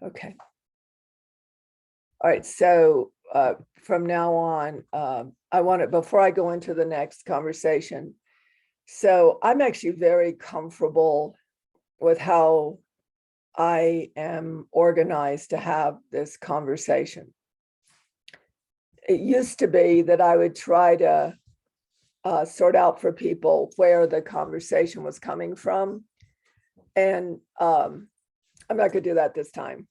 Okay. All right. So from now on, I want to, before I go into the next conversation, so I'm actually very comfortable with how I am organized to have this conversation. It used to be that I would try to sort out for people where the conversation was coming from. And I'm not going to do that this time.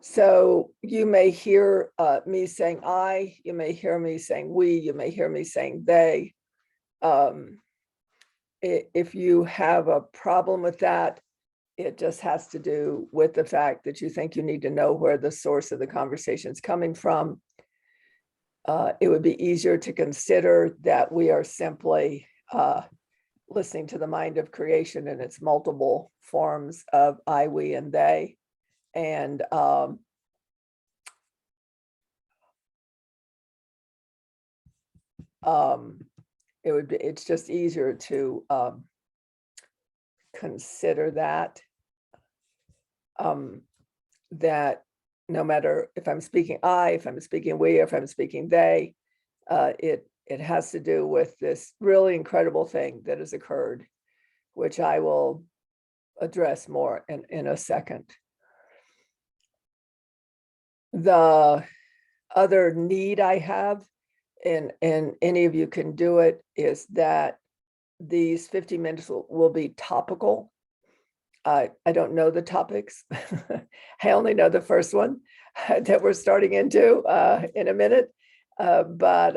So you may hear me saying I, you may hear me saying we, you may hear me saying they. If you have a problem with that, it just has to do with the fact that you think you need to know where the source of the conversation is coming from. It would be easier to consider that we are simply listening to the mind of creation in its multiple forms of I, we, and they. And it's just easier to consider that that no matter if I'm speaking I, if I'm speaking we, if I'm speaking they, it has to do with this really incredible thing that has occurred, which I will address more in a second. The other need I have, and any of you can do it, is that these 50 minutes will be topical. I don't know the topics. I only know the first one that we're starting into in a minute, but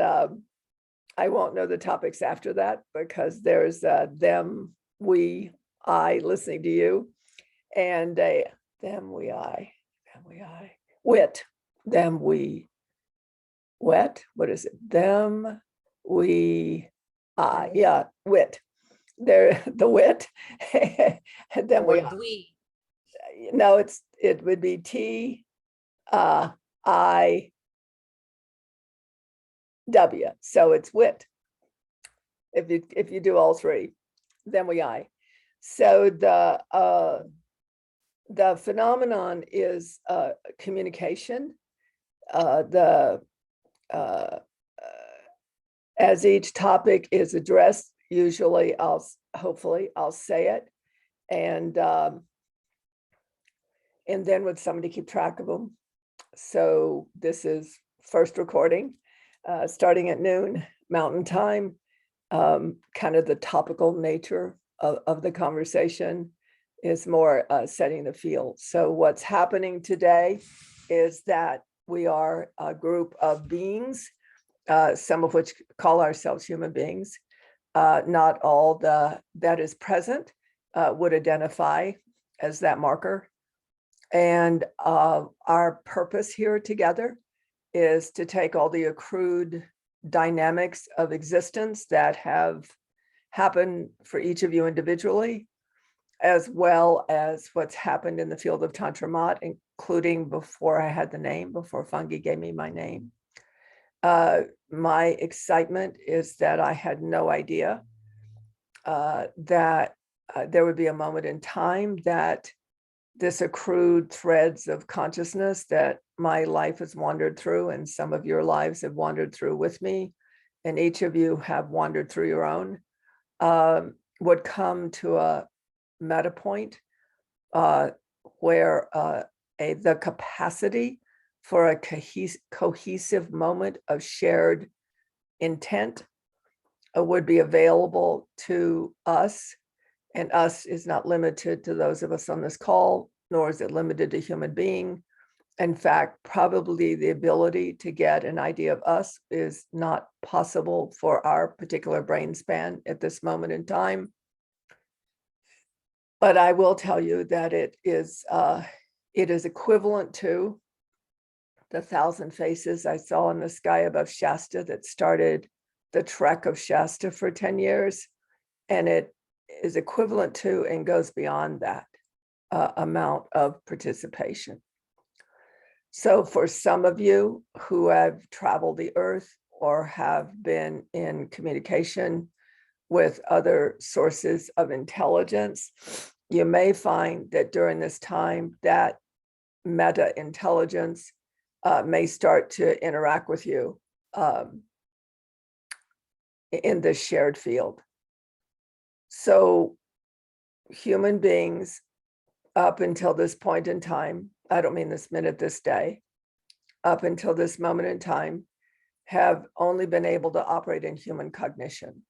I won't know the topics after that because there's them, we, I listening to you, and them, we, I, wit, them, we, wet, what is it? Them, we, I, yeah, wit. They're the wit. And then we. No, it would be T, I, W. So it's wit. If you do all three, then we I. So the phenomenon is communication. As each topic is addressed, usually hopefully I'll say it, and then would somebody keep track of them. So this is first recording, starting at noon Mountain Time. Kind of the topical nature of the conversation is more setting the field. So what's happening today is that we are a group of beings, some of which call ourselves human beings. Not all that is present would identify as that marker. And our purpose here together is to take all the accrued dynamics of existence that have happened for each of you individually, as well as what's happened in the field of Tantra Mat, including before I had the name, before Fungi gave me my name. My excitement is that I had no idea that there would be a moment in time that this accrued threads of consciousness that my life has wandered through, and some of your lives have wandered through with me, and each of you have wandered through your own, would come to a meta point where the capacity for a cohesive moment of shared intent would be available to us. And us is not limited to those of us on this call, nor is it limited to human being. In fact, probably the ability to get an idea of us is not possible for our particular brain span at this moment in time. But I will tell you that it is equivalent to the 1,000 faces I saw in the sky above Shasta that started the trek of Shasta for 10 years. And it is equivalent to and goes beyond that amount of participation. So for some of you who have traveled the earth or have been in communication with other sources of intelligence, you may find that during this time that meta intelligence may start to interact with you in this shared field. So human beings up until this point in time, I don't mean this minute, this day, up until this moment in time, have only been able to operate in human cognition.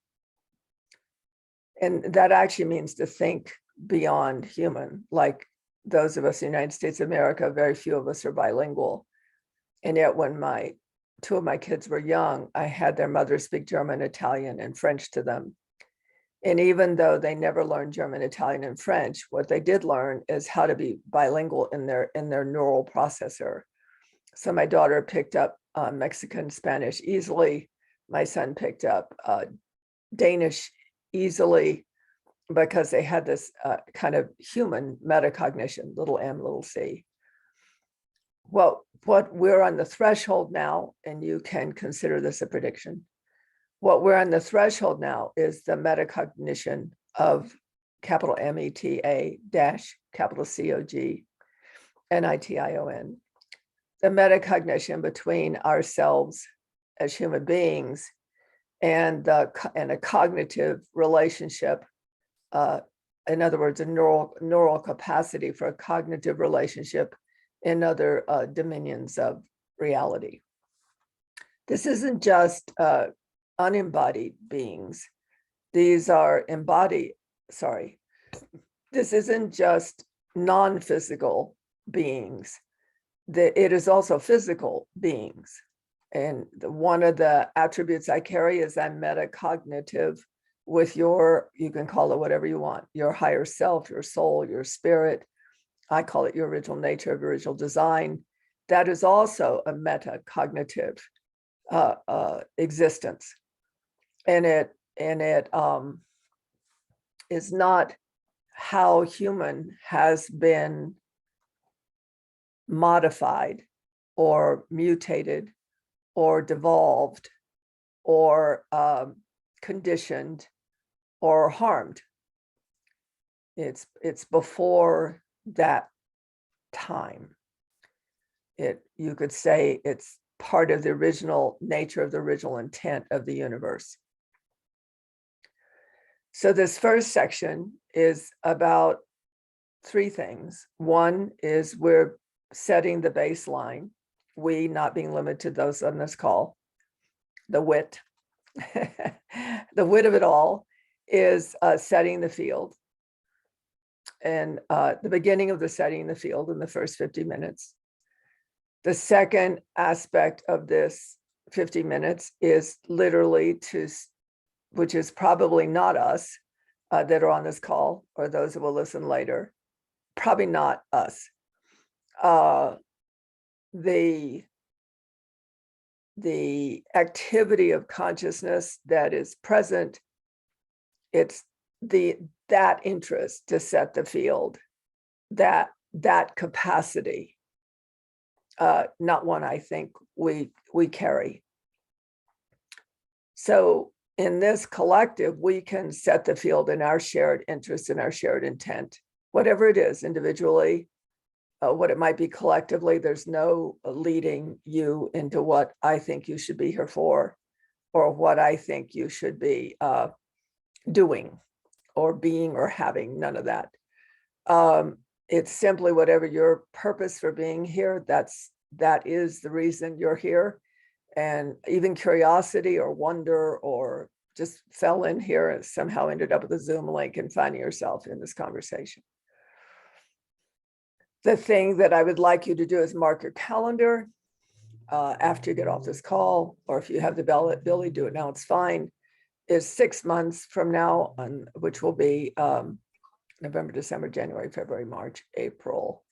And that actually means to think beyond human. Like those of us in the United States of America, very few of us are bilingual. And yet when two of my kids were young, I had their mother speak German, Italian, and French to them. And even though they never learned German, Italian, and French, what they did learn is how to be bilingual in their neural processor. So my daughter picked up Mexican Spanish easily. My son picked up Danish easily because they had this kind of human metacognition, little m, little c. Well, what we're on the threshold now, and you can consider this a prediction, what we're on the threshold now is the metacognition of capital META dash capital COG NITION. The metacognition between ourselves as human beings and a cognitive relationship, in other words, a neural capacity for a cognitive relationship in other dominions of reality. This isn't just unembodied beings. These are this isn't just non-physical beings. It is also physical beings. And one of the attributes I carry is I'm metacognitive with you can call it whatever you want, your higher self, your soul, your spirit. I call it your original nature, your original design. That is also a metacognitive existence. And it is not how human has been modified or mutated or devolved or conditioned or harmed. It's before that time. You could say it's part of the original nature of the original intent of the universe. So this first section is about three things. One is we're setting the baseline, we not being limited to those on this call, the wit. The wit of it all is setting the field. And the beginning of the setting the field in the first 50 minutes. The second aspect of this 50 minutes is literally which is probably not us that are on this call or those who will listen later, probably not us. The activity of consciousness that is present, it's that interest to set the field, that capacity, not one I think we carry. So in this collective, we can set the field in our shared interest and our shared intent, whatever it is, individually, what it might be collectively. There's no leading you into what I think you should be here for, or what I think you should be doing or being or having, none of that. It's simply whatever your purpose for being here, that is the reason you're here. And even curiosity or wonder or just fell in here and somehow ended up with a Zoom link and finding yourself in this conversation. The thing that I would like you to do is mark your calendar after you get off this call, or if you have the ability, do it now, it's fine, is 6 months from now, which will be November, December, January, February, March, April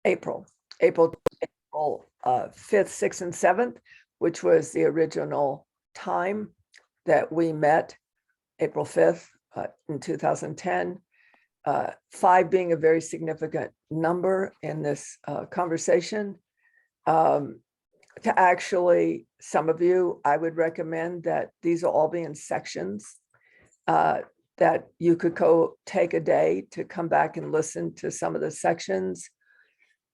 5th, 6th, and 7th, which was the original time that we met, April 5th in 2010. 5 being a very significant number in this conversation. To actually, some of you, I would recommend that these will all be in sections, that you could go take a day to come back and listen to some of the sections.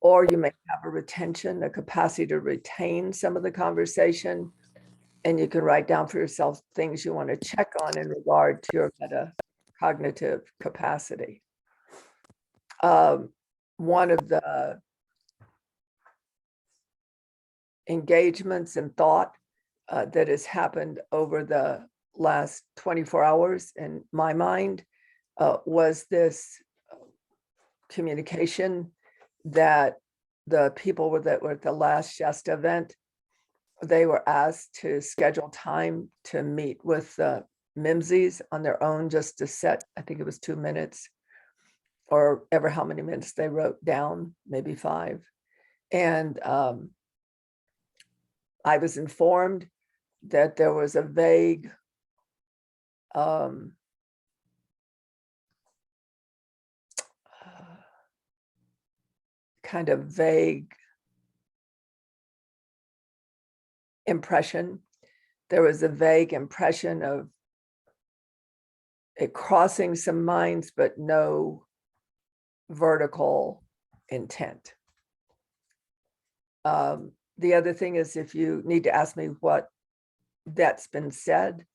or you may have a retention, a capacity to retain some of the conversation, and you can write down for yourself things you want to check on in regard to your metacognitive capacity. One of the engagements and thought that has happened over the last 24 hours in my mind was this communication that the people that were at the last Shasta event, they were asked to schedule time to meet with the Mimsies on their own, just to set, I think it was 2 minutes or ever how many minutes they wrote down, maybe 5. And I was informed that there was a vague kind of vague impression. There was a vague impression of it crossing some minds, but no vertical intent. The other thing is, if you need to ask me what that's been said,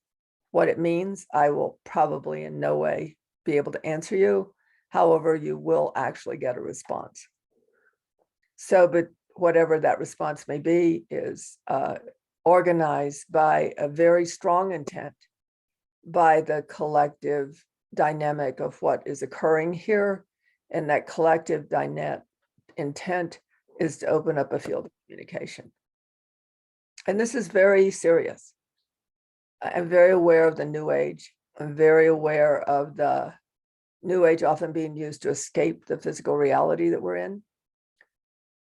what it means, I will probably in no way be able to answer you. However, you will actually get a response. So, but whatever that response may be is organized by a very strong intent, by the collective dynamic of what is occurring here. And that collective intent is to open up a field of communication. And this is very serious. I'm very aware of the New Age. I'm very aware of the New Age often being used to escape the physical reality that we're in,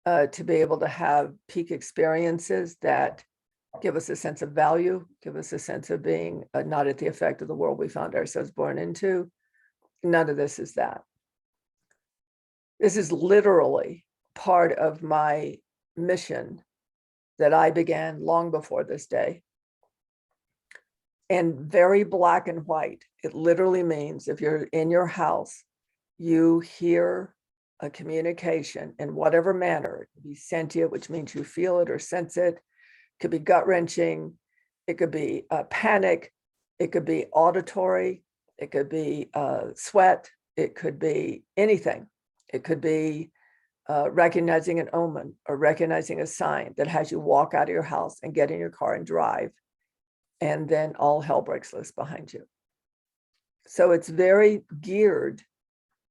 to be able to have peak experiences that give us a sense of value, give us a sense of being not at the effect of the world we found ourselves born into. None of this is that. This is literally part of my mission that I began long before this day. And very black and white. It literally means if you're in your house, you hear a communication in whatever manner. It could be sentient, which means you feel it or sense it. It could be gut-wrenching. It could be panic. It could be auditory. It could be sweat. It could be anything. It could be recognizing an omen or recognizing a sign that has you walk out of your house and get in your car and drive. And then all hell breaks loose behind you. So it's very geared.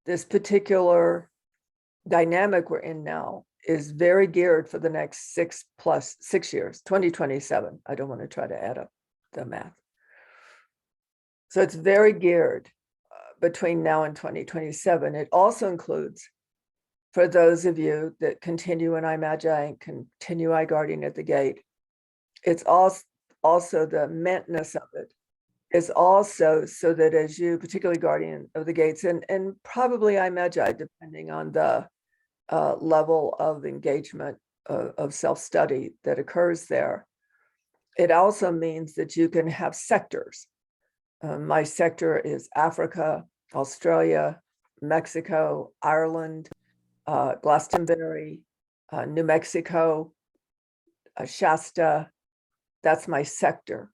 This particular dynamic we're in now is very geared for the next 6 years, 2027. I don't want to try to add up the math. So it's very geared between now and 2027. It also includes, for those of you that continue in iMagi and continue iGuardian at the Gate, it's also the mentness of it is also so that as you, particularly Guardian of the Gates, and probably iMagi, depending on the level of engagement of self-study that occurs there, it also means that you can have sectors. My sector is Africa, Australia, Mexico, Ireland, Glastonbury, New Mexico, Shasta. That's my sector.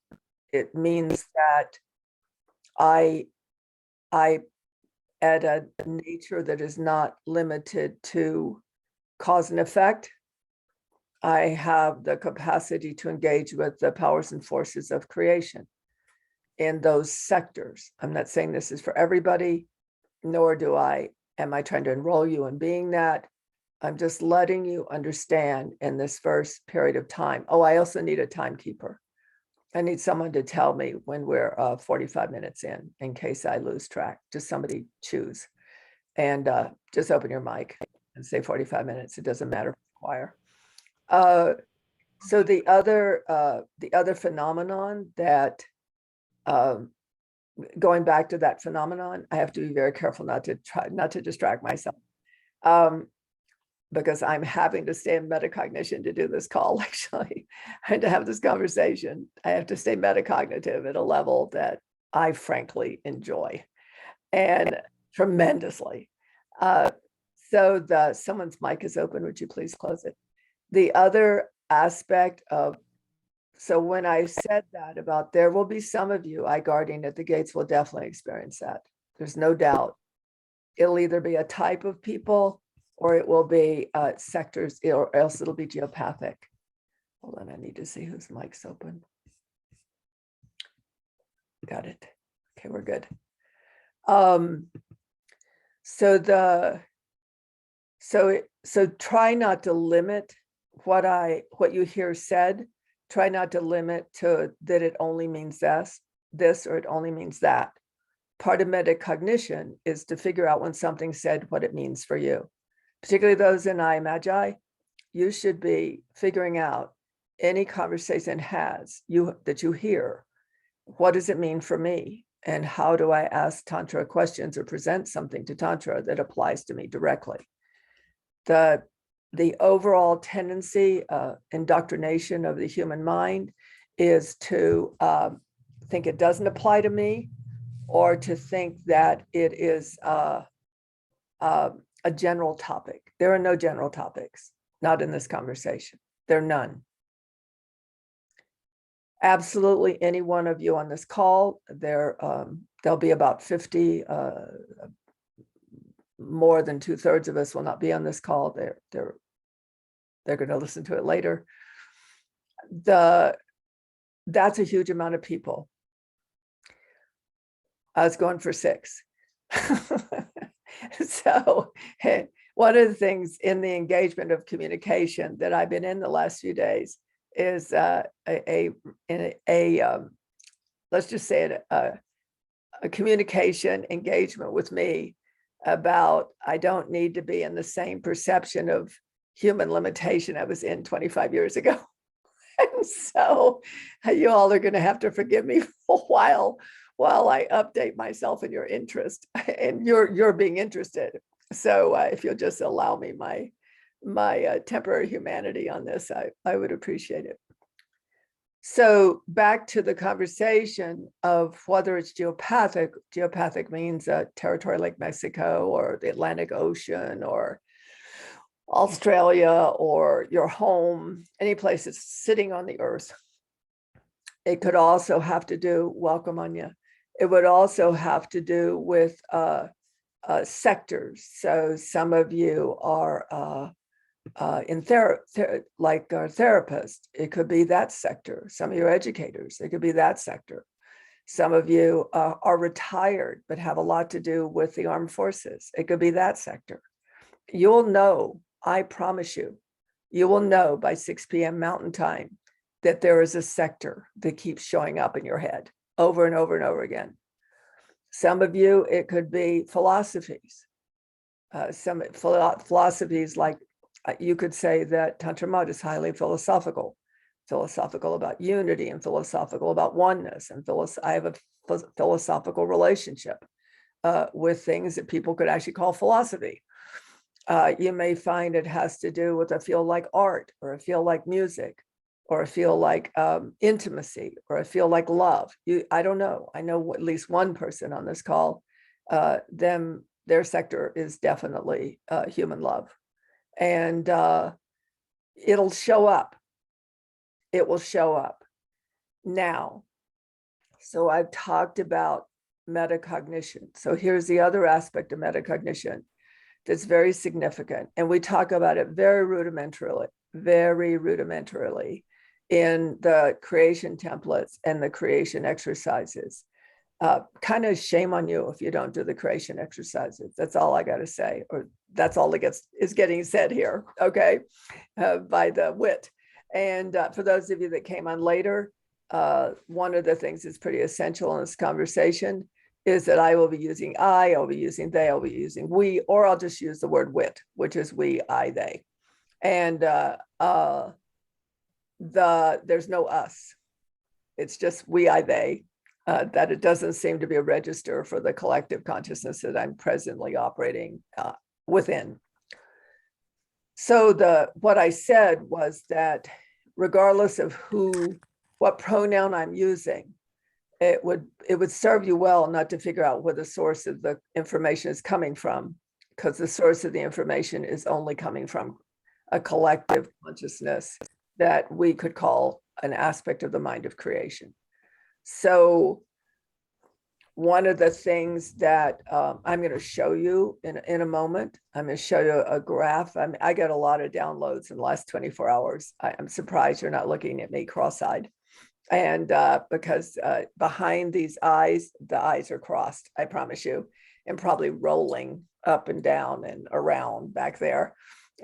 It means that I at a nature that is not limited to cause and effect, I have the capacity to engage with the powers and forces of creation in those sectors. I'm not saying this is for everybody, nor am I trying to enroll you in being that. I'm just letting you understand in this first period of time. Oh, I also need a timekeeper. I need someone to tell me when we're 45 minutes in case I lose track. Just somebody choose. And just open your mic and say 45 minutes. It doesn't matter, choir. So the other phenomenon that, going back to that phenomenon, I have to be very careful not to distract myself. Because I'm having to stay in metacognition to do this call, actually, and to have this conversation. I have to stay metacognitive at a level that I frankly enjoy and tremendously. So someone's mic is open. Would you please close it? The other aspect of, so when I said that about there will be some of you, I guarding at the gates will definitely experience that. There's no doubt. It'll either be a type of people or it will be sectors, or else it'll be geopathic. Hold on, I need to see whose mic's open. Got it. Okay, we're good. So try not to limit what you hear said. Try not to limit to that it only means this or it only means that. Part of metacognition is to figure out when something's said what it means for you. Particularly those in I Magi, you should be figuring out any conversation that you hear. What does it mean for me? And how do I ask Tantra questions or present something to Tantra that applies to me directly? The overall tendency, indoctrination of the human mind is to think it doesn't apply to me, or to think that it is a general topic. There are no general topics, not in this conversation. There are none. Absolutely any one of you on this call, there'll be about 50, more than 2/3 of us will not be on this call. They're going to listen to it later. That's a huge amount of people. I was going for 6. So one of the things in the engagement of communication that I've been in the last few days is let's just say it, a communication engagement with me about I don't need to be in the same perception of human limitation I was in 25 years ago. And so you all are going to have to forgive me for a while I update myself in your interest and you're being interested. So if you'll just allow me my temporary humanity on this, I would appreciate it. So back to the conversation of whether it's geopathic. Geopathic means a territory like Mexico or the Atlantic Ocean or Australia or your home, any place that's sitting on the earth. It could also have to do, welcome Anya, it would also have to do with sectors. So some of you are in like our therapist, it could be that sector. Some of you are educators, it could be that sector. Some of you are retired, but have a lot to do with the armed forces. It could be that sector. You'll know, I promise you, you will know by 6 p.m. Mountain Time that there is a sector that keeps showing up in your head over and over and over again. Some of you, it could be philosophies. Some philosophies like you could say that Tantra Mud is highly philosophical about unity and philosophical about oneness. And I have a philosophical relationship with things that people could actually call philosophy. You may find it has to do with a feel like art, or a feel like music, or a feel like intimacy, or a feel like love. I don't know. I know at least one person on this call, their sector is definitely human love. And it'll show up. It will show up. Now, so I've talked about metacognition. So here's the other aspect of metacognition that's very significant. And we talk about it very rudimentarily in the creation templates and the creation exercises. Kind of shame on you if you don't do the creation exercises. That's all I got to say, or that's all that is getting said here, okay, by the wit. And for those of you that came on later, one of the things that's pretty essential in this conversation is that I will be using I'll be using they, I'll be using we, or I'll just use the word wit, which is we, I, they. And there's no us. It's just we, I, they. That it doesn't seem to be a register for the collective consciousness that I'm presently operating within. So what I said was that regardless of what pronoun I'm using, it would serve you well not to figure out where the source of the information is coming from. because the source of the information is only coming from a collective consciousness that we could call an aspect of the mind of creation. So one of the things that I'm going to show you in a moment, I'm going to show you a graph. I got a lot of downloads in the last 24 hours. I'm surprised you're not looking at me cross-eyed. And because behind these eyes, the eyes are crossed, I promise you, and probably rolling up and down and around back there.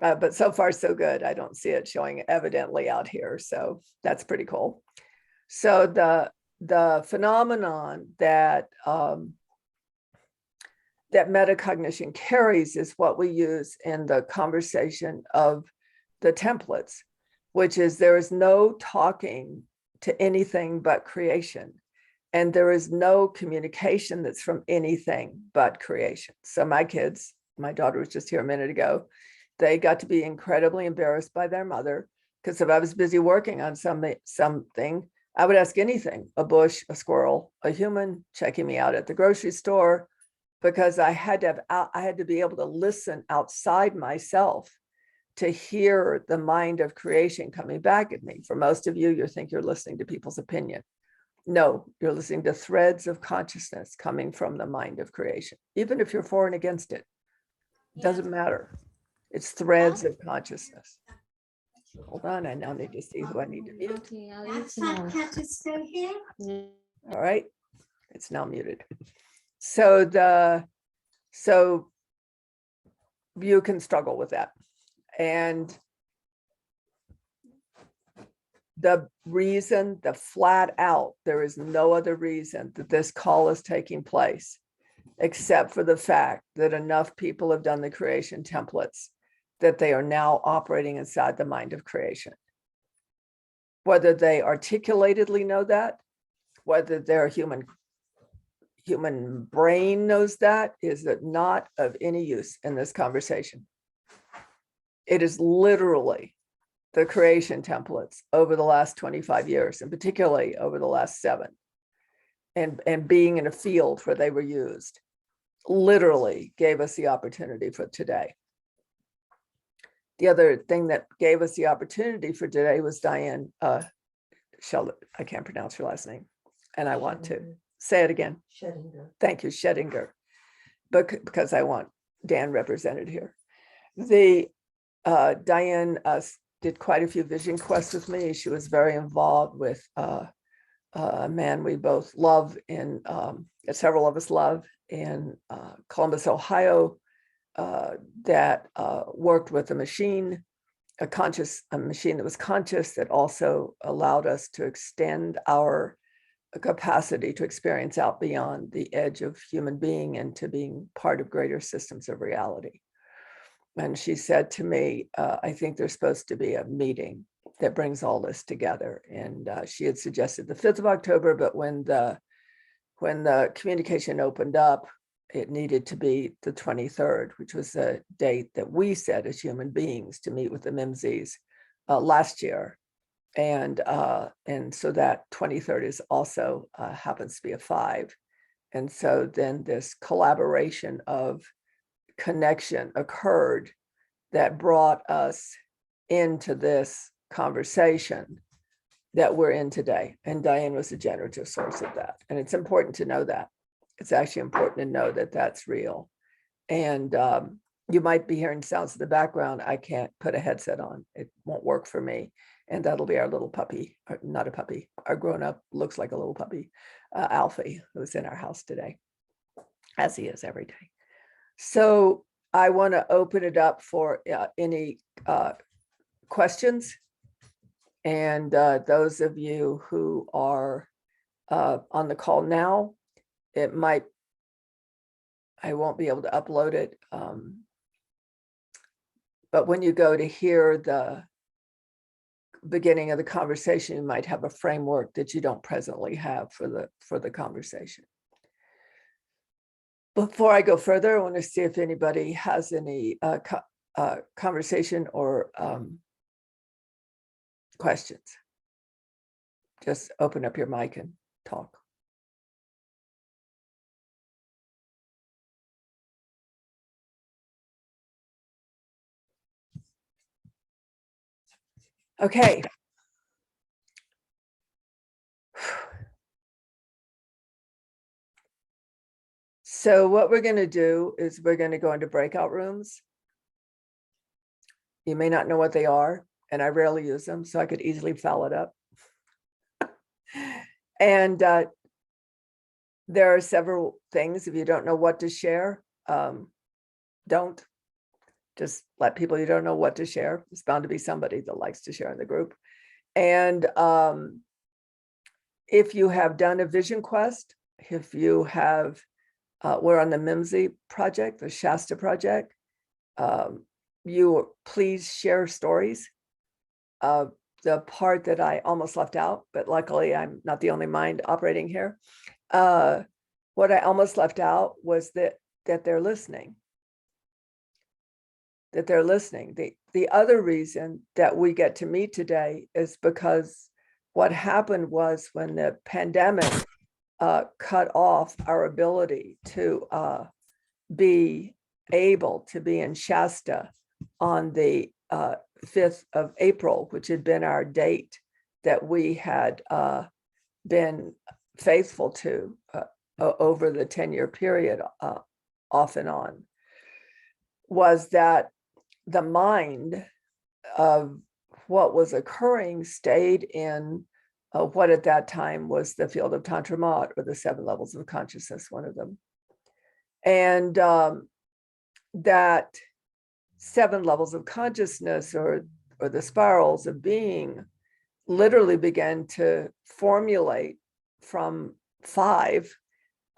But so far, so good. I don't see it showing evidently out here. So that's pretty cool. So the phenomenon that that metacognition carries is what we use in the conversation of the templates, which is there is no talking to anything but creation. And there is no communication that's from anything but creation. So my kids, my daughter was just here a minute ago, they got to be incredibly embarrassed by their mother, because if I was busy working on something, I would ask anything, a bush, a squirrel, a human checking me out at the grocery store, because I had to be able to listen outside myself to hear the mind of creation coming back at me. For most of you, you think you're listening to people's opinion. No, you're listening to threads of consciousness coming from the mind of creation. Even if you're for and against it, it doesn't matter. It's threads of consciousness. Hold on, I now need to see who I need to mute. Okay, I'll use more. Cat is still here. All right, it's now muted. So you can struggle with that. And the reason, the flat out, there is no other reason that this call is taking place, except for the fact that enough people have done the creation templates that they are now operating inside the mind of creation. Whether they articulatedly know that, whether their human brain knows that, is not of any use in this conversation. It is literally the creation templates over the last 25 years, and particularly over the last 7, and being in a field where they were used, literally gave us the opportunity for today. The other thing that gave us the opportunity for today was Diane Sheldon. I can't pronounce her last name, and I want to say it again. Schrödinger. Thank you, Schrödinger, because I want Dan represented here. The Diane did quite a few vision quests with me. She was very involved with a man we both love in, several of us love, in Columbus, Ohio, that worked with a machine, a machine that was conscious, that also allowed us to extend our capacity to experience out beyond the edge of human being and to being part of greater systems of reality. And she said to me, I think there's supposed to be a meeting that brings all this together. And she had suggested the 5th of October, but when the communication opened up, it needed to be the 23rd, which was the date that we set as human beings to meet with the MIMSIs last year. And so that 23rd is also happens to be a 5. And so then this collaboration of connection occurred that brought us into this conversation that we're in today. And Diane was a generative source of that. And it's important to know that. It's actually important to know that that's real. And you might be hearing sounds in the background. I can't put a headset on. It won't work for me. And that'll be our little puppy, or not a puppy, our grown-up, looks like a little puppy, Alfie, who's in our house today, as he is every day. So I want to open it up for any questions. And those of you who are on the call now, I won't be able to upload it. But when you go to hear the beginning of the conversation, you might have a framework that you don't presently have for the conversation. Before I go further, I want to see if anybody has any conversation or questions. Just open up your mic and talk. Okay. So what we're going to do is we're going to go into breakout rooms. You may not know what they are, and I rarely use them, so I could easily foul it up. And there are several things. If you don't know what to share, don't. Just let people you don't know what to share. It's bound to be somebody that likes to share in the group. And if you have done a vision quest, if you have, we're on the Mimsy project, the Shasta project, you please share stories. The part that I almost left out, but luckily I'm not the only mind operating here. What I almost left out was that they're listening. That they're listening. The other reason that we get to meet today is because what happened was when the pandemic cut off our ability to be able to be in Shasta on the 5th of April, which had been our date that we had been faithful to over the 10-year period, off and on, was that the mind of what was occurring stayed in what at that time was the field of Tantra Mat, or the 7 levels of consciousness, one of them. And that 7 levels of consciousness, or the spirals of being, literally began to formulate from 5,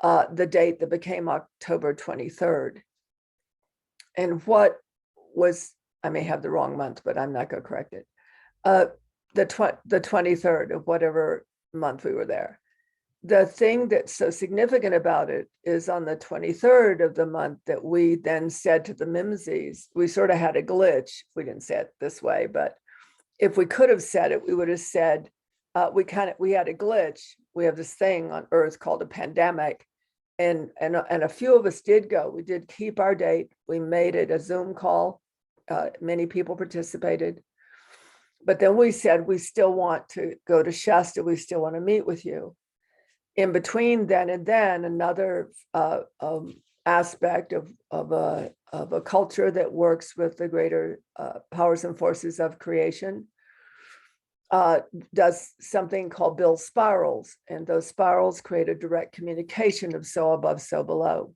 the date that became October 23rd. And what was, I may have the wrong month, but I'm not going to correct it. The 23rd of whatever month we were there. The thing that's so significant about it is on the 23rd of the month that we then said to the Mimsies, we sort of had a glitch. We didn't say it this way, but if we could have said it, we would have said, we had a glitch. We have this thing on Earth called a pandemic. And a few of us did go. We did keep our date. We made it a Zoom call. Many people participated. But then we said, we still want to go to Shasta. We still want to meet with you. In between then and then, another aspect of a culture that works with the greater powers and forces of creation does something called build spirals. And those spirals create a direct communication of so above, so below.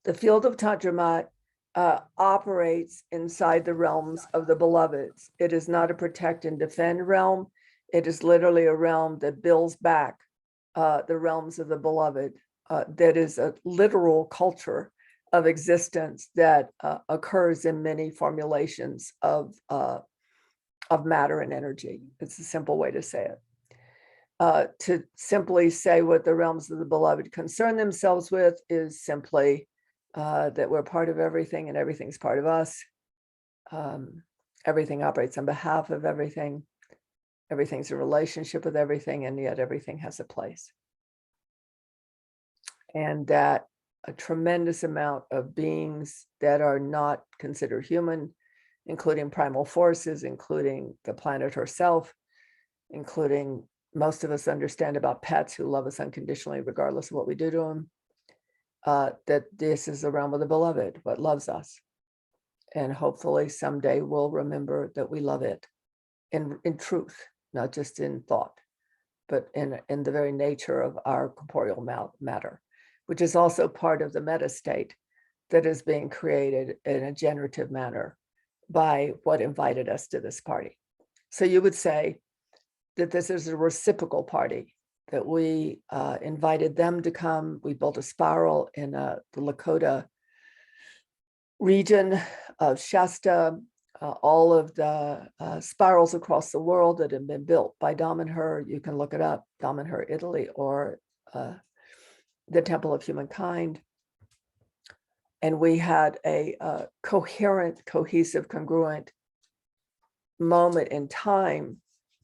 The field of Tantra Mat operates inside the realms of the beloveds. It is not a protect and defend realm. It is literally a realm that builds back the realms of the beloved. That is a literal culture of existence that occurs in many formulations of matter and energy. It's a simple way to say it. To simply say what the realms of the beloved concern themselves with is simply that we're part of everything and everything's part of us. Everything operates on behalf of everything. Everything's a relationship with everything, and yet everything has a place. And that a tremendous amount of beings that are not considered human, including primal forces, including the planet herself, including most of us understand about pets who love us unconditionally, regardless of what we do to them, that this is the realm of the beloved, what loves us. And hopefully someday we'll remember that we love it in truth, not just in thought, but in the very nature of our corporeal matter, which is also part of the meta state that is being created in a generative manner by what invited us to this party. So you would say that this is a reciprocal party, that we invited them to come. We built a spiral in the Lakota region of Shasta. All of the spirals across the world that have been built by Damanhur, you can look it up, Damanhur, Italy, or the Temple of Humankind. And we had a coherent, cohesive, congruent moment in time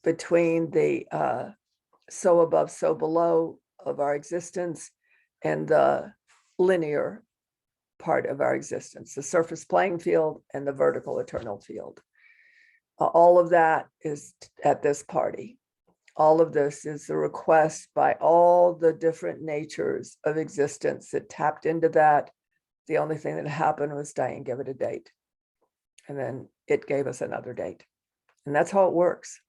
between the so above, so below of our existence and the linear part of our existence, the surface playing field and the vertical eternal field. All of that is at this party. All of this is a request by all the different natures of existence that tapped into that. The only thing that happened was Diane gave it a date. And then it gave us another date. And that's how it works.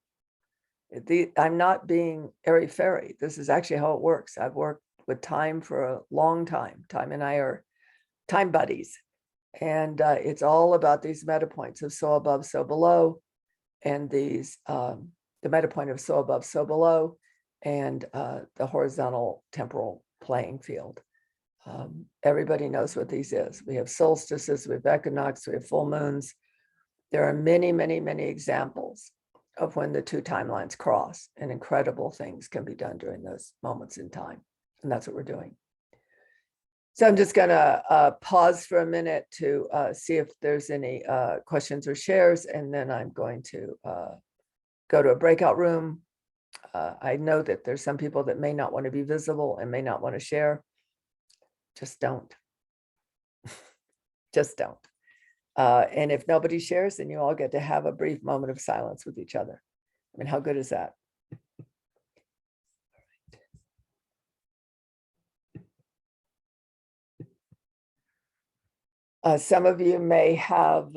I'm not being airy-fairy. This is actually how it works. I've worked with time for a long time. Time and I are time buddies. And it's all about these meta points of so above, so below, and these the meta point of so above, so below, and the horizontal temporal playing field. Everybody knows what these is. We have solstices, we have equinox, we have full moons. There are many, many, many examples of when the two timelines cross, and incredible things can be done during those moments in time. And that's what we're doing. So I'm just going to pause for a minute to see if there's any questions or shares, and then I'm going to go to a breakout room. I know that there's some people that may not want to be visible and may not want to share. Just don't. Just don't. And if nobody shares, then you all get to have a brief moment of silence with each other. I mean, how good is that? Some of you may have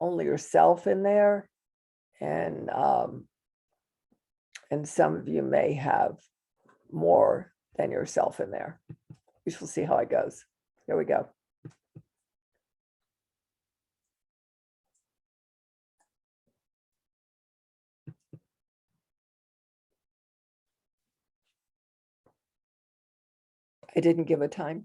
only yourself in there, and some of you may have more than yourself in there. We shall see how it goes. Here we go. I didn't give a time.